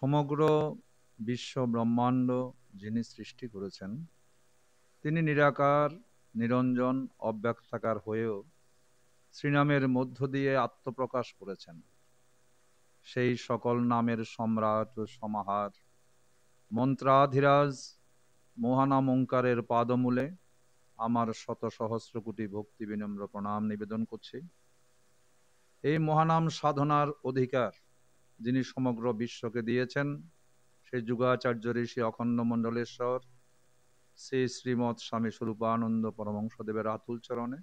সমগ্র বিশ্ব ব্রহ্মাণ্ড যিনি সৃষ্টি করেছেন তিনি নিরাকার, নিরঞ্জন, অব্যক্তাকার হয়েও শ্রীনামের মধ্য দিয়ে আত্মপ্রকাশ করেছেন। সেই সকল নামের সম্রাট ও সমাহার মন্ত্রাধিরাজ মহানাম ওঙ্কারের পাদমূলে আমার শত সহস্র কোটি ভক্তি বিনম্র প্রণাম নিবেদন করছি। এই মহানাম সাধনার অধিকার যিনি সমগ্র বিশ্বকে দিয়েছেন সেই যুগাচার্য ঋষি অখণ্ড মণ্ডলেশ্বর শ্রী শ্রীমৎ স্বামী স্বরূপানন্দ পরমহংসদেবের আতুল চরণে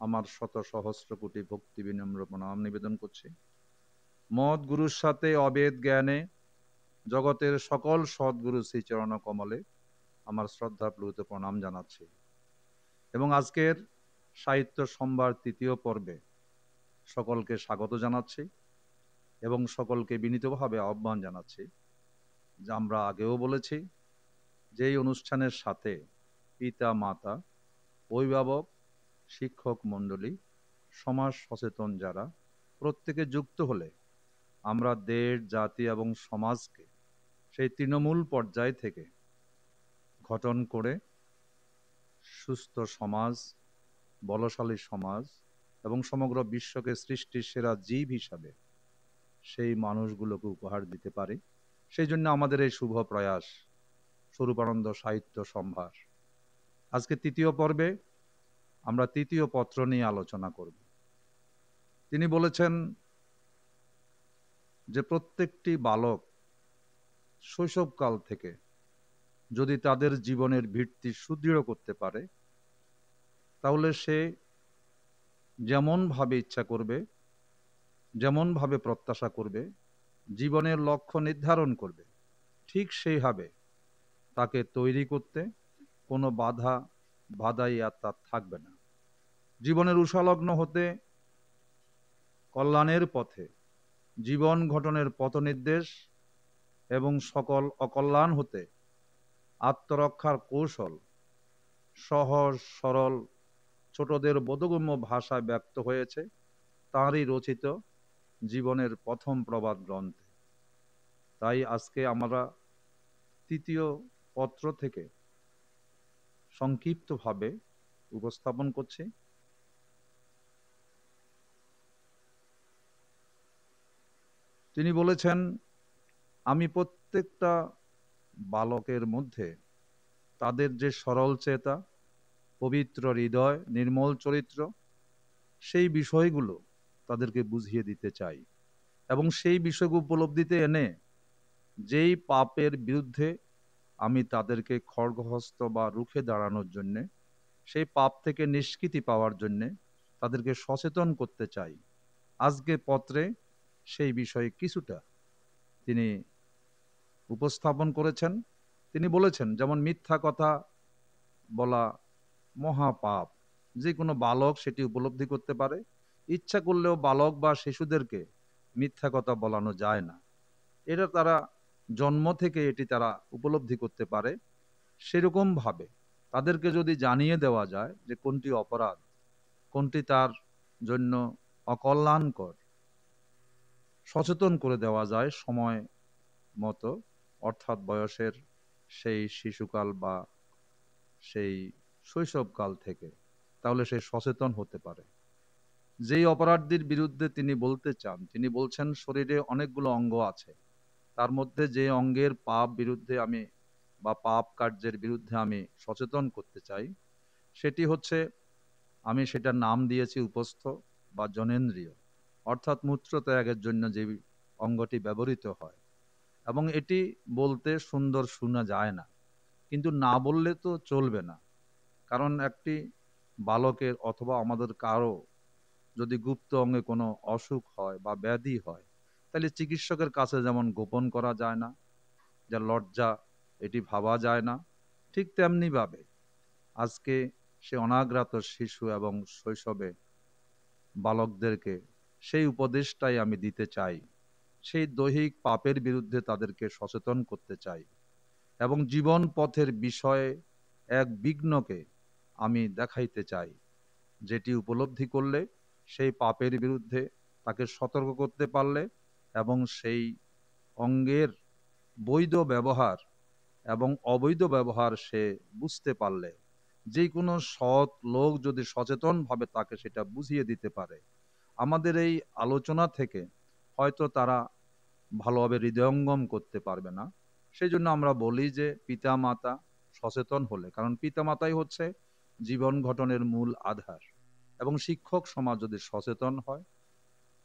আমার শত সহস্র কোটি ভক্তি বিনম্র প্রণাম নিবেদন করছি। মদ গুরুর সাথে অবেদ জ্ঞানে জগতের সকল সদ্গুরু শ্রীচরণ কমলে আমার শ্রদ্ধাপ্লুত প্রণাম জানাচ্ছি এবং আজকের সাহিত্য সম্ভার তৃতীয় পর্বে সকলকে স্বাগত জানাচ্ছি এবং সকলকে বিনীতভাবে আহ্বান জানাচ্ছি যে আমরা আগেও বলেছি যে এই অনুষ্ঠানের সাথে পিতা মাতা, অভিভাবক, শিক্ষক মণ্ডলী, সমাজ সচেতন যারা প্রত্যেকে যুক্ত হলে আমরা দেশ, জাতি এবং সমাজকে সেই তৃণমূল পর্যায় থেকে গঠন করে সুস্থ সমাজ, বলশালী সমাজ এবং সমগ্র বিশ্বকে সৃষ্টির সেরা জীব হিসাবে সেই মানুষগুলোকে উপহার দিতে পারি। সেই জন্য আমাদের এই শুভ প্রয়াস স্বরূপানন্দ সাহিত্য সম্ভার। আজকে তৃতীয় পর্বে আমরা তৃতীয় পত্র নিয়ে আলোচনা করব। তিনি বলেছেন যে প্রত্যেকটি বালক শৈশবকাল থেকে যদি তাদের জীবনের ভিত্তি সুদৃঢ় করতে পারে তাহলে সে যেমন ভাবে ইচ্ছা করবে, যেমন ভাবে প্রত্যাশা করবে, জীবনের লক্ষ্য নির্ধারণ করবে, ঠিক সেইভাবে তাকে তৈরি করতে কোনো বাধাই আর তার থাকবে না। জীবনের উষালগ্ন হতে কল্যাণের পথে জীবন গঠনের পথনির্দেশ এবং সকল অকল্যাণ হতে আত্মরক্ষার কৌশল সহজ সরল ছোটদের বোধগম্য ভাষায় ব্যক্ত হয়েছে তাঁরই রচিত জীবনের প্রথম প্রবাদ গ্রন্থে। তাই আজকে আমরা তৃতীয় পত্র থেকে সংক্ষিপ্তভাবে উপস্থাপন করছি। তিনি বলেছেন, আমি প্রত্যেকটা বালকের মধ্যে তাদের যে সরল চেতা, পবিত্র হৃদয়, নির্মল চরিত্র, সেই বিষয়গুলো তাদেরকে বুঝিয়ে দিতে চাই এবং সেই বিষয়গুলো উপলব্ধিতে এনে যেই পাপের বিরুদ্ধে আমি তাদেরকে খড়গহস্ত বা রুখে দাঁড়ানোর জন্যে, সেই পাপ থেকে নিষ্কৃতি পাওয়ার জন্যে তাদেরকে সচেতন করতে চাই। আজকে পত্রে সেই বিষয়ে কিছুটা তিনি উপস্থাপন করেছেন। তিনি বলেছেন যেমন মিথ্যা কথা বলা মহাপাপ, যে কোনো বালক সেটি উপলব্ধি করতে পারে। ইচ্ছা করলেও বালক বা শিশুদেরকে মিথ্যা কথা বলানো যায় না, এটা তারা জন্ম থেকে এটি তারা উপলব্ধি করতে পারে। সেরকম ভাবে তাদেরকে যদি জানিয়ে দেওয়া যায় যে কোনটি অপরাধ, কোনটি তার জন্য অকল্যাণকর, সচেতন করে দেওয়া যায় সময় মতো, অর্থাৎ বয়সের সেই শিশুকাল বা সেই শৈশবকাল থেকে, তাহলে সে সচেতন হতে পারে। যেই অপরাধীর বিরুদ্ধে তিনি বলতে চান, তিনি বলছেন শরীরে অনেকগুলো অঙ্গ আছে, তার মধ্যে যে অঙ্গের পাপ বিরুদ্ধে আমি বা পাপ কার্যের বিরুদ্ধে আমি সচেতন করতে চাই সেটি হচ্ছে, আমি সেটার নাম দিয়েছি উপস্থ বা জনেন্দ্রিয়, অর্থাৎ মূত্রত্যাগের জন্য যে অঙ্গটি ব্যবহৃত হয়। এবং এটি বলতে সুন্দর শোনা যায় না, কিন্তু না বললে তো চলবে না। কারণ একটি বালকের অথবা আমাদের কারো যদি গুপ্ত অঙ্গে কোনো অসুখ হয় বা ব্যাধি হয়, তাহলে চিকিৎসকের কাছে যেমন গোপন করা যায় না, যা লজ্জা এটি ভাবা যায় না, ঠিক তেমনি ভাবে আজকে সে অনাগ্রাত শিশু এবং শৈশবে বালকদেরকে সেই উপদেশটাই আমি দিতে চাই। সেই দৈহিক পাপের বিরুদ্ধে তাদেরকে সচেতন করতে চাই এবং জীবন পথের বিষয়ে এক বিঘ্নকে আমি দেখাইতে চাই, যেটি উপলব্ধি করলে সেই পাপের বিরুদ্ধে তাকে সতর্ক করতে পারলে এবং সেই অঙ্গের বৈধ ব্যবহার এবং অবৈধ ব্যবহার সে বুঝতে পারলে, যে কোনো সৎ লোক যদি সচেতনভাবে তাকে সেটা বুঝিয়ে দিতে পারে, আমাদের এই আলোচনা থেকে হয়তো তারা ভালোভাবে হৃদয়ঙ্গম করতে পারবে না। সেই জন্য আমরা বলি যে পিতামাতা সচেতন হলে, কারণ পিতামাতাই হচ্ছে জীবন গঠনের মূল আধার, এবং শিক্ষক সমাজ যদি সচেতন হয়,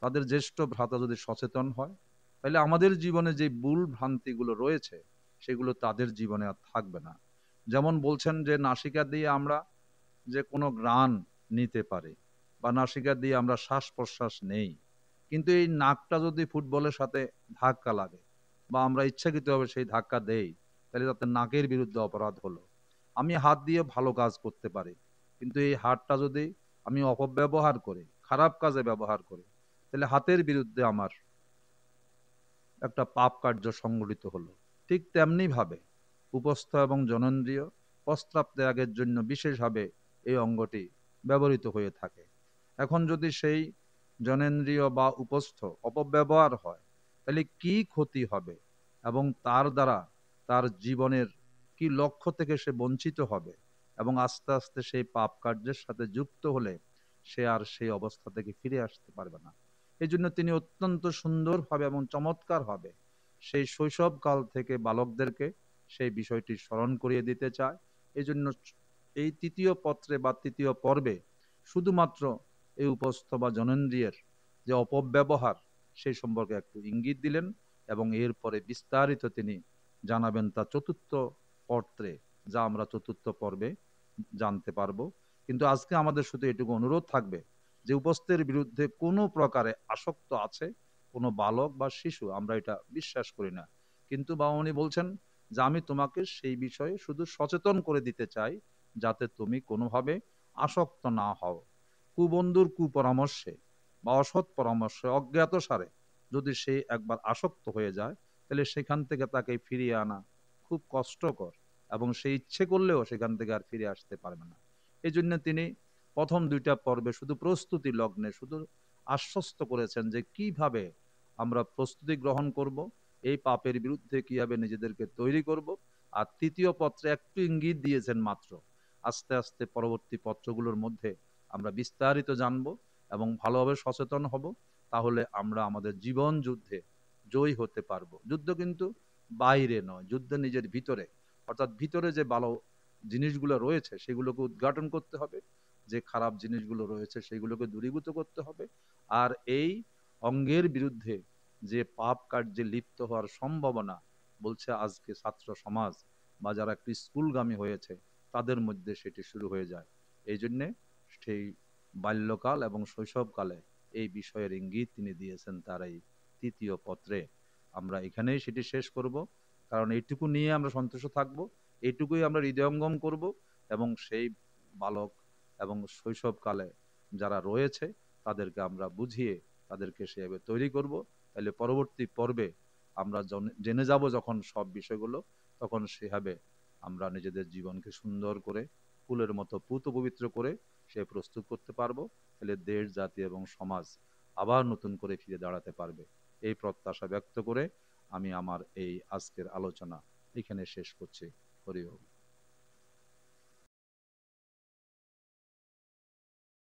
তাদের জ্যেষ্ঠ ভ্রাতা যদি সচেতন হয়, তাহলে আমাদের জীবনে যে ভুল ভ্রান্তিগুলো রয়েছে সেগুলো তাদের জীবনে আর থাকবে না। যেমন বলছেন যে নাসিকা দিয়ে আমরা যে কোনো ঘ্রাণ নিতে পারি, বা নাসিকা দিয়ে আমরা শ্বাস প্রশ্বাস নেই, কিন্তু এই নাকটা যদি ফুটবলের সাথে ধাক্কা লাগে বা আমরা ইচ্ছাকৃতভাবে সেই ধাক্কা দেই, তাহলে তাতে নাকের বিরুদ্ধে অপরাধ হলো। আমি হাত দিয়ে ভালো কাজ করতে পারি, কিন্তু এই হাতটা যদি আমি অপব্যবহার করি, খারাপ কাজে ব্যবহার করি, তাহলে হাতের বিরুদ্ধে আমার একটা পাপ কার্য সংগঠিত হলো। ঠিক তেমনি ভাবে উপস্থ এবং জননেন্দ্রিয় প্রস্রাব ত্যাগের জন্য বিশেষভাবে এই অঙ্গটি ব্যবহৃত হয়ে থাকে। এখন যদি সেই জনেন্দ্রিয় বা উপস্থ অপব্যবহার হয়, তাহলে কি ক্ষতি হবে এবং তার দ্বারা তার জীবনের কি লক্ষ্য থেকে সে বঞ্চিত হবে, এবং আস্তে আস্তে সেই পাপ কার্যের সাথে যুক্ত হলে সে আর সেই অবস্থা থেকে ফিরে আসতে পারবে না। এই জন্য তিনি অত্যন্ত সুন্দরভাবে এবং চমৎকারভাবে সেই শৈশবকাল থেকে বালকদেরকে সেই বিষয়টি স্মরণ করিয়ে দিতে চায়। এই জন্য এই তৃতীয় পত্রে বা তৃতীয় পর্বে শুধুমাত্র এই উপস্থ বা জনেন্দ্রিয়ের যে অপব্যবহার সেই সম্পর্কে একটু ইঙ্গিত দিলেন, এবং এরপরে বিস্তারিত তিনি জানাবেন তা চতুর্থ পত্রে, যা আমরা চতুর্থ পর্বে জানতে পারবো। কিন্তু আজকে আমাদের শুধু এটুকু অনুরোধ থাকবে যে উপস্থের বিরুদ্ধে কোনো প্রকারে আসক্ত আছে কোনো বালক বা শিশু, আমরা এটা বিশ্বাস করি না। কিন্তু বাবা উনি বলছেন যে আমি তোমাকে সেই বিষয়ে শুধু সচেতন করে দিতে চাই, যাতে তুমি কোনোভাবে আসক্ত না হও। কুবন্ধুর কুপরামর্শে বা অসৎ পরামর্শে অজ্ঞাতসারে যদি সে একবার আসক্ত হয়ে যায়, তাহলে সেখান থেকে তাকে ফিরিয়ে আনা খুব কষ্টকর, এবং সে ইচ্ছে করলেও সেখান থেকে আর ফিরে আসতে পারবে না। এই জন্য তিনি প্রথম দুইটা পর্বে শুধু প্রস্তুতি লগ্নে শুধু আশ্বস্ত করেছেন যে কিভাবে আমরা প্রস্তুতি গ্রহণ করব, এই পাপের বিরুদ্ধে কিভাবে নিজেদেরকে তৈরি করব। আর তৃতীয় পত্রে একটু ইঙ্গিত দিয়েছেন মাত্র, আস্তে আস্তে পরবর্তী পত্রগুলোর মধ্যে আমরা বিস্তারিত জানব এবং ভালোভাবে সচেতন হব। তাহলে আমরা আমাদের জীবন যুদ্ধে জয়ী হতে পারবো। যুদ্ধ কিন্তু বাইরে নয়, যুদ্ধ নিজের ভিতরে, অর্থাৎ ভিতরে যে ভালো জিনিসগুলো রয়েছে সেগুলোকে উদ্ঘাটন করতে হবে, যে খারাপ জিনিসগুলো রয়েছে সেগুলোকে দূরীভূত করতে হবে। আর এই অঙ্গের বিরুদ্ধে যে পাপ কার্যে লিপ্ত হওয়ার সম্ভাবনা, বলছে আজকে ছাত্র সমাজ বা যারা একটু স্কুলগামী হয়েছে তাদের মধ্যে সেটি শুরু হয়ে যায়। এই জন্যে সেই বাল্যকাল এবং শৈশবকালে এই বিষয়ের ইঙ্গিত তিনি দিয়েছেন তার এই তৃতীয় পত্রে। আমরা এখানেই সেটি শেষ করব, কারণ এইটুকু নিয়ে আমরা সন্তুষ্ট থাকব, এইটুকুই আমরা হৃদয়ঙ্গম করব, এবং সেই বালক এবং শৈশবকালে যারা রয়েছে তাদেরকে আমরা বুঝিয়ে তাদেরকে সেভাবে তৈরি করব। তাহলে পরবর্তী পর্বে আমরা জেনে যাব যখন সব বিষয়গুলো, তখন সেভাবে আমরা নিজেদের জীবনকে সুন্দর করে ফুলের মতো পুত পবিত্র করে সে প্রস্তুত করতে পারবো। তাহলে দেশ, জাতি এবং সমাজ আবার নতুন করে ফিরে দাঁড়াতে পারবে। এই প্রত্যাশা ব্যক্ত করে আমি আমার এই আজকের আলোচনা এখানে শেষ করছি। হরি ওম।